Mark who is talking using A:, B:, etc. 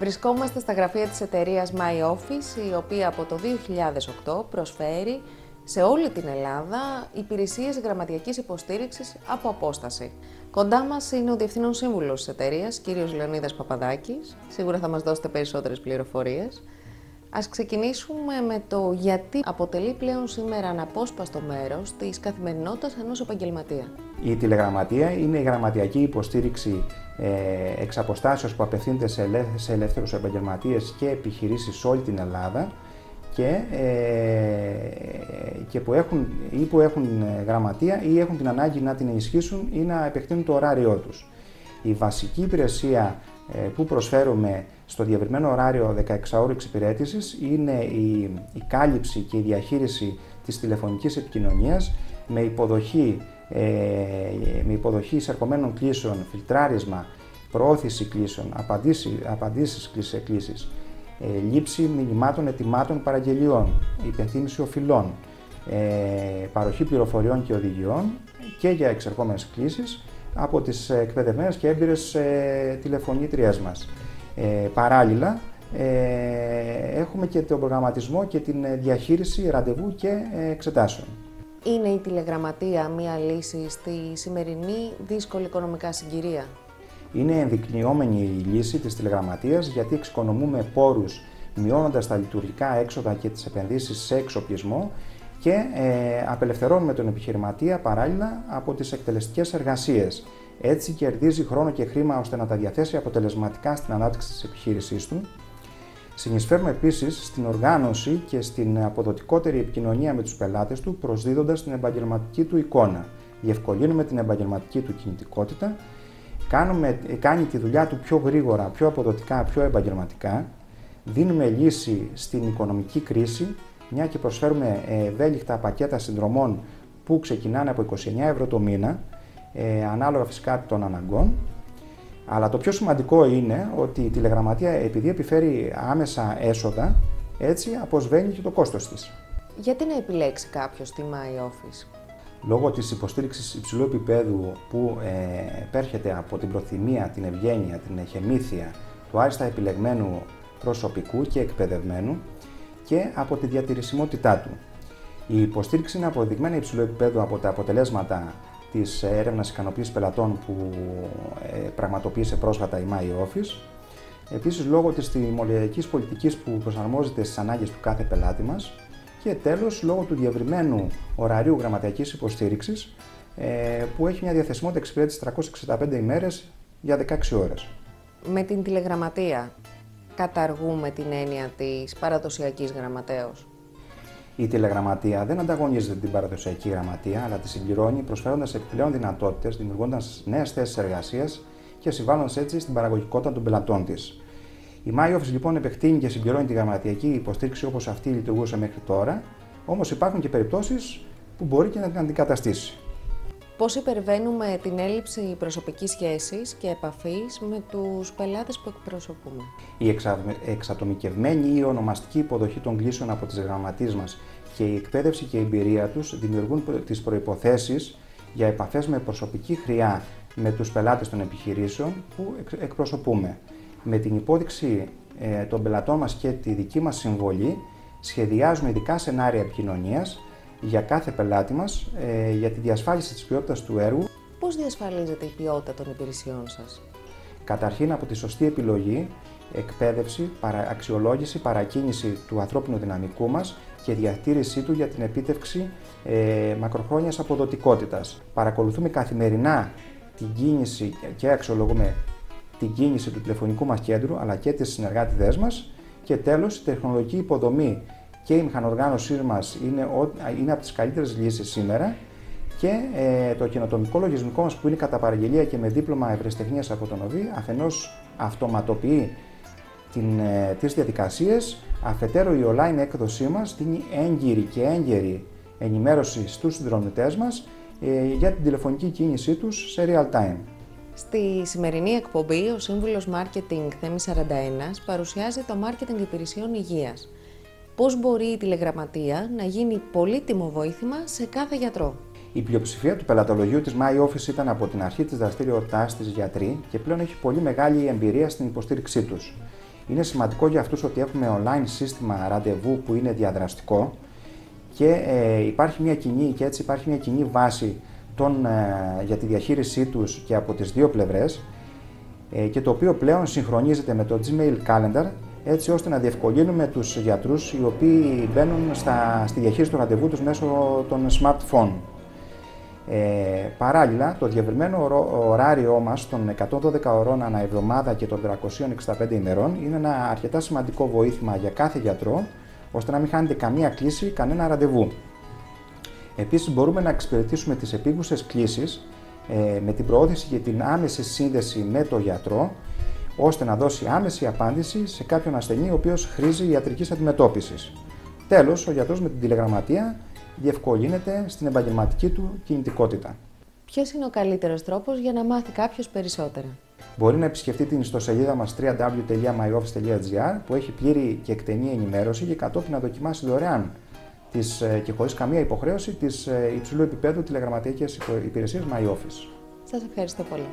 A: Βρισκόμαστε στα γραφεία της εταιρείας My Office, η οποία από το 2008 προσφέρει σε όλη την Ελλάδα υπηρεσίες γραμματιακής υποστήριξης από απόσταση. Κοντά μας είναι ο Διευθύνων Σύμβουλος της εταιρείας, κύριος Λεωνίδας Παπαδάκης. Σίγουρα θα μας δώσετε περισσότερες πληροφορίες. Ας ξεκινήσουμε με το γιατί αποτελεί πλέον σήμερα αναπόσπαστο μέρος της καθημερινότητας ενός επαγγελματία.
B: Η τηλεγραμματεία είναι η γραμματιακή υποστήριξη εξ αποστάσεως που απευθύνεται σε ελεύθερους επαγγελματίες και επιχειρήσεις σε όλη την Ελλάδα και που έχουν γραμματεία ή έχουν την ανάγκη να την ενισχύσουν ή να επεκτείνουν το ωράριό τους. Η βασική υπηρεσία που προσφέρουμε στο διευρυμένο ωράριο 16ωρου εξυπηρέτησης είναι η κάλυψη και η διαχείριση της τηλεφωνικής επικοινωνίας με υποδοχή εισερχομένων κλήσεων, φιλτράρισμα, προώθηση κλήσεων, απαντήσεις σε κλήσεις, λήψη μηνυμάτων, ετοιμάτων, παραγγελιών, υπενθύμηση οφειλών, παροχή πληροφοριών και οδηγιών και για εξερχόμενες κλήσεις από τις εκπαιδευμένες και έμπειρες τηλεφωνήτριές μας. Παράλληλα, έχουμε και τον προγραμματισμό και την διαχείριση ραντεβού και εξετάσεων.
A: Είναι η τηλεγραμματεία μία λύση στη σημερινή δύσκολη οικονομικά συγκυρία?
B: Είναι ενδεικνυόμενη η λύση της τηλεγραμματείας γιατί εξοικονομούμε πόρους μειώνοντας τα λειτουργικά έξοδα και τις επενδύσεις σε εξοπλισμό και απελευθερώνουμε τον επιχειρηματία παράλληλα από τις εκτελεστικές εργασίες. Έτσι κερδίζει χρόνο και χρήμα ώστε να τα διαθέσει αποτελεσματικά στην ανάπτυξη της επιχείρησής του. Συνεισφέρουμε επίσης στην οργάνωση και στην αποδοτικότερη επικοινωνία με τους πελάτες του, προσδίδοντας την επαγγελματική του εικόνα. Διευκολύνουμε την επαγγελματική του κινητικότητα, κάνει τη δουλειά του πιο γρήγορα, πιο αποδοτικά, πιο επαγγελματικά. Δίνουμε λύση στην οικονομική κρίση, μια και προσφέρουμε ευέλικτα πακέτα συνδρομών που ξεκινάνε από 29 ευρώ το μήνα, ανάλογα φυσικά των αναγκών. Αλλά το πιο σημαντικό είναι ότι η τηλεγραμματεία, επειδή επιφέρει άμεσα έσοδα, έτσι αποσβαίνει και το κόστος της.
A: Γιατί να επιλέξει κάποιος τη My Office?
B: Λόγω της υποστήριξης υψηλού επίπεδου που επέρχεται από την προθυμία, την ευγένεια, την εχεμήθεια του άριστα επιλεγμένου προσωπικού και εκπαιδευμένου και από τη διατηρησιμότητά του. Η υποστήριξη είναι αποδεικμένα υψηλού επίπεδου από τα αποτελέσματα της έρευνας ικανοποίησης πελατών που πραγματοποίησε πρόσφατα η My Office. Επίσης, λόγω της τιμολογιακής πολιτικής που προσαρμόζεται στις ανάγκες του κάθε πελάτη μας. Και τέλος, λόγω του διευρυμένου ωραρίου γραμματιακής υποστήριξης που έχει μια διαθεσιμότητα εξυπηρέτησης 365 ημέρες για 16 ώρες.
A: Με την τηλεγραμματεία καταργούμε την έννοια της παραδοσιακής γραμματέως?
B: Η τηλεγραμματεία δεν ανταγωνίζεται την παραδοσιακή γραμματεία, αλλά τη συμπληρώνει προσφέροντας επιπλέον δυνατότητες, δημιουργώντας νέες θέσεις εργασίας και συμβάλλοντας έτσι στην παραγωγικότητα των πελατών της. Η My Office λοιπόν επεκτείνει και συμπληρώνει τη γραμματιακή υποστήριξη όπως αυτή λειτουργούσε μέχρι τώρα, όμως υπάρχουν και περιπτώσεις που μπορεί και να την αντικαταστήσει.
A: Πώς υπερβαίνουμε την έλλειψη προσωπικής σχέσης και επαφής με τους πελάτες που εκπροσωπούμε?
B: Η εξατομικευμένη ή ονομαστική υποδοχή των κλήσεων από τις γραμματείες μας και η εκπαίδευση και η εμπειρία τους δημιουργούν τις προϋποθέσεις για επαφές με προσωπική χρειά με τους πελάτες των επιχειρήσεων που εκπροσωπούμε. Με την υπόδειξη των πελατών μας και τη δική μας συμβολή, σχεδιάζουμε ειδικά σενάρια επικοινωνίας για κάθε πελάτη μας για τη διασφάλιση της ποιότητας του έργου.
A: Πώς διασφαλίζεται η ποιότητα των υπηρεσιών σας?
B: Καταρχήν από τη σωστή επιλογή, εκπαίδευση, αξιολόγηση, παρακίνηση του ανθρώπινου δυναμικού μας και διατήρησή του για την επίτευξη μακροχρόνιας αποδοτικότητας. Παρακολουθούμε καθημερινά την κίνηση και αξιολογούμε την κίνηση του τηλεφωνικού μας κέντρου αλλά και τις συνεργάτηδές μας και τέλος η τεχνολογική υποδομή και η μηχανοργάνωσή μας είναι από τις καλύτερες λύσεις σήμερα και το καινοτομικό λογισμικό μας που είναι κατά παραγγελία και με δίπλωμα ευρεσιτεχνίας από τον ΟΒΗ αφενός αυτοματοποιεί τις διαδικασίες, αφετέρου η online έκδοσή μας δίνει έγκυρη και έγκαιρη ενημέρωση στους συνδρομητές μας για την τηλεφωνική κίνησή τους σε real time.
A: Στη σημερινή εκπομπή, ο Σύμβουλος Μάρκετινγκ Θέμης 41 παρουσιάζει το μάρκετινγκ υπηρεσιών υγείας. Πώς μπορεί η τηλεγραμματεία να γίνει πολύτιμο βοήθημα σε κάθε γιατρό?
B: Η πλειοψηφία του πελατολογίου της My Office ήταν από την αρχή της δραστηριότητάς της γιατροί και πλέον έχει πολύ μεγάλη εμπειρία στην υποστήριξή τους. Είναι σημαντικό για αυτούς ότι έχουμε online σύστημα ραντεβού που είναι διαδραστικό και υπάρχει μια κοινή βάση για τη διαχείρισή τους και από τις δύο πλευρές και το οποίο πλέον συγχρονίζεται με το Gmail Calendar, έτσι ώστε να διευκολύνουμε τους γιατρούς οι οποίοι μπαίνουν στη διαχείριση του ραντεβού τους μέσω των smartphone. Παράλληλα, το διευρυμένο ωράριό μας των 112 ωρών ανά εβδομάδα και των 365 ημερών είναι ένα αρκετά σημαντικό βοήθημα για κάθε γιατρό, ώστε να μην χάνετε καμία κλήση, κανένα ραντεβού. Επίσης, μπορούμε να εξυπηρετήσουμε τις επίγουσες κλήσεις με την προώθηση και την άμεση σύνδεση με τον γιατρό, ώστε να δώσει άμεση απάντηση σε κάποιον ασθενή ο οποίος χρήζει ιατρικής αντιμετώπισης. Τέλος, ο γιατρός με την τηλεγραμματεία διευκολύνεται στην επαγγελματική του κινητικότητα.
A: Ποιος είναι ο καλύτερος τρόπος για να μάθει κάποιος περισσότερα?
B: Μπορεί να επισκεφτεί την ιστοσελίδα μας www.myoffice.gr που έχει πλήρη και εκτενή ενημέρωση και κατόπιν να δοκιμάσει δωρεάν και χωρίς καμία υποχρέωση τις υψηλού επίπεδου τηλεγραμματικές υπηρεσίες MyOffice.
A: Σας ευχαριστώ πολύ.